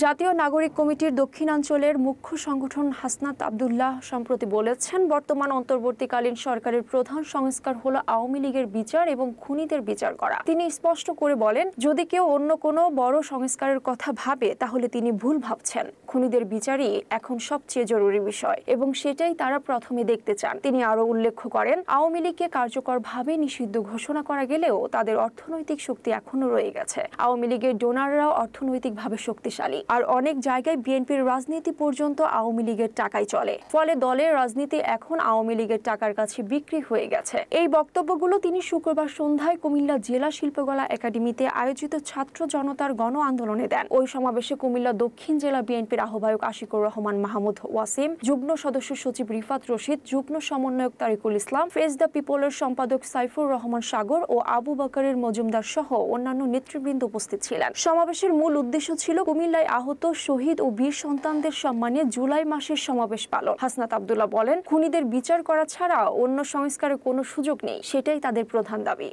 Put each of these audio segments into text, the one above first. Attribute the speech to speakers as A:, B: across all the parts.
A: জাতীয় নাগরিক কমিটির দক্ষিণাঞ্চলের মুখ্য সংগঠন হাসনাত আব্দুল্লাহ সম্প্রতি বলেছেন, বর্তমান অন্তর্বর্তীকালীন সরকারের প্রধান সংস্কার হলো আওয়ামী লীগের বিচার এবং খুনিদের বিচার করা। তিনি স্পষ্ট করে বলেন, যদি কেউ অন্য কোনো বড় সংস্কারের কথা ভাবে তাহলে তিনি ভুল ভাবছেন। খুনিদের বিচারই এখন সবচেয়ে জরুরি বিষয় এবং সেটাই তারা প্রথমে দেখতে চান। তিনি আরও উল্লেখ করেন, আওয়ামী লীগকে কার্যকরভাবে নিষিদ্ধ ঘোষণা করা গেলেও তাদের অর্থনৈতিক শক্তি এখনো রয়ে গেছে। আওয়ামী লীগের ডোনাররাও অর্থনৈতিকভাবে শক্তিশালী, আর অনেক জায়গায় বিএনপির রাজনীতি পর্যন্ত আওয়ামী লীগের টাকায় চলে। ফলে দলের রাজনীতি এখন আওয়ামী লীগের টাকার কাছে বিক্রি হয়ে গেছে। এই বক্তব্যগুলো তিনি শুক্রবার সন্ধ্যায় কুমিল্লা জেলা শিল্পকলা একাডেমিতে আয়োজিত ছাত্র জনতার গণ আন্দোলনে দেন। ওই সমাবেশে কুমিল্লা দক্ষিণ জেলা বিএনপির আহ্বায়ক আশিকুর রহমান মাহমুদ ওয়াসিম, যুগ্ম সদস্য সচিব রিফাত রশিদ, যুগ্ম সমন্বয়ক তারিকুল ইসলাম, ফেজ দ্য পিপলের সম্পাদক সাইফুর রহমান সাগর ও আবু বকরের মজুমদার সহ অন্যান্য নেতৃবৃন্দ উপস্থিত ছিলেন। সমাবেশের মূল উদ্দেশ্য ছিল কুমিল্লায় আহত শহীদ ও বীর সন্তানদের সম্মানে জুলাই মাসের সমাবেশ পালন। হাসনাত আব্দুল্লাহ বলেন, খুনিদের বিচার করা ছাড়া অন্য সংস্কারের কোনো সুযোগ নেই, সেটাই তাদের প্রধান দাবি।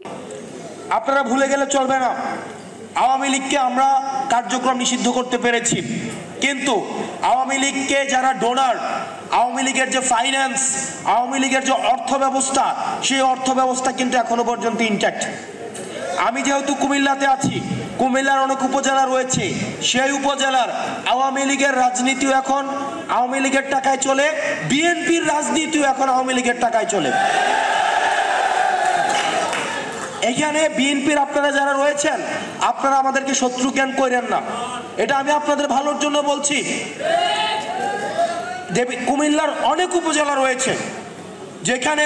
B: আপনারা ভুলে গেলে চলবে না, আওয়ামী লীগকে আমরা কার্যক্রম নিষিদ্ধ করতে পেরেছি, কিন্তু আওয়ামী লীগকে যারা ডোনার, আওয়ামী লীগের যে ফাইন্যান্স, আওয়ামী লীগের যে অর্থ ব্যবস্থা, সেই অর্থ ব্যবস্থা কিন্তু এখনো পর্যন্ত ইনট্যাক্ট। আমি যেহেতু কুমিল্লাতে আছি, কুমিল্লার অনেক উপজেলা রয়েছে, সেই উপজেলার আওয়ামী লীগের রাজনীতিও এখন আওয়ামী লীগের টাকায় চলে, বিএনপির রাজনীতিও এখন আওয়ামী লীগের টাকায় চলে। এখানে বিএনপির আপনারা যারা রয়েছেন, আপনারা আমাদেরকে শত্রু জ্ঞান করেন না, এটা আমি আপনাদের ভালোর জন্য বলছি। কুমিল্লার অনেক উপজেলা রয়েছে যেখানে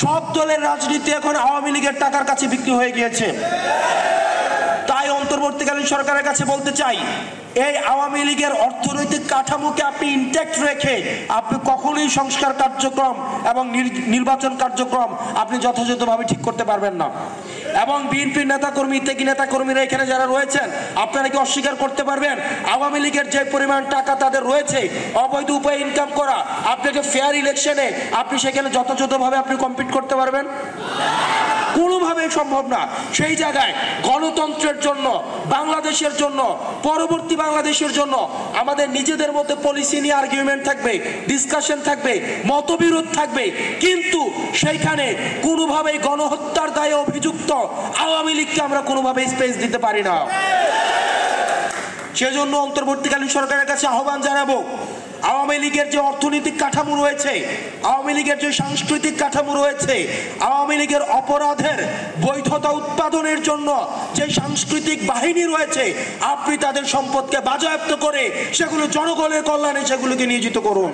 B: সব দলের রাজনীতি এখন আওয়ামী লীগের টাকার কাছে বিক্রি হয়ে গিয়েছে। তাই অন্তর্বর্তীকালীন সরকারের কাছে বলতে চাই, এই আওয়ামী লীগের অর্থনৈতিক কাঠামোকে আপনি ইনট্যাক্ট রেখে আপনি কখনোই সংস্কার কার্যক্রম এবং নির্বাচন কার্যক্রম আপনি যথাযথভাবে ঠিক করতে পারবেন না। এবং বিএনপির নেতাকর্মী, ত্যাগী নেতাকর্মীরা এখানে যারা রয়েছেন, আপনারা কি অস্বীকার করতে পারবেন আওয়ামী লীগের যে পরিমাণ টাকা তাদের রয়েছে অবৈধ উপায়ে ইনকাম করা, আপনি যে ফেয়ার ইলেকশনে আপনি সেখানে যথাযথভাবে আপনি কম্পিট করতে পারবেন? কোনোভাবেই সম্ভব না। সেই জায়গায় গণতন্ত্রের জন্য, বাংলাদেশের জন্য, পরবর্তী বাংলাদেশের জন্য আমাদের নিজেদের মধ্যে পলিসি নিয়ে আর্গুমেন্ট থাকবে, ডিসকাশন থাকবে, মতবিরোধ থাকবে, কিন্তু সেইখানে কোনোভাবেই গণহত্যার দায়ে অভিযুক্ত আওয়ামী লীগকে আমরা কোনোভাবেই স্পেস দিতে পারি না। সেজন্য অন্তর্বর্তীকালীন সরকারের কাছে আহ্বান জানাবো, আওয়ামী লীগের যে অর্থনৈতিক কাঠামো রয়েছে, আওয়ামী লীগের যে সাংস্কৃতিক কাঠামো রয়েছে, আওয়ামী লীগের অপরাধের বৈধতা উৎপাদনের জন্য যে সাংস্কৃতিক বাহিনী রয়েছে, আপনি তাদের সম্পদকে বাজেয়াপ্ত করে সেগুলো জনগণের কল্যাণে সেগুলোকে নিয়োজিত করুন।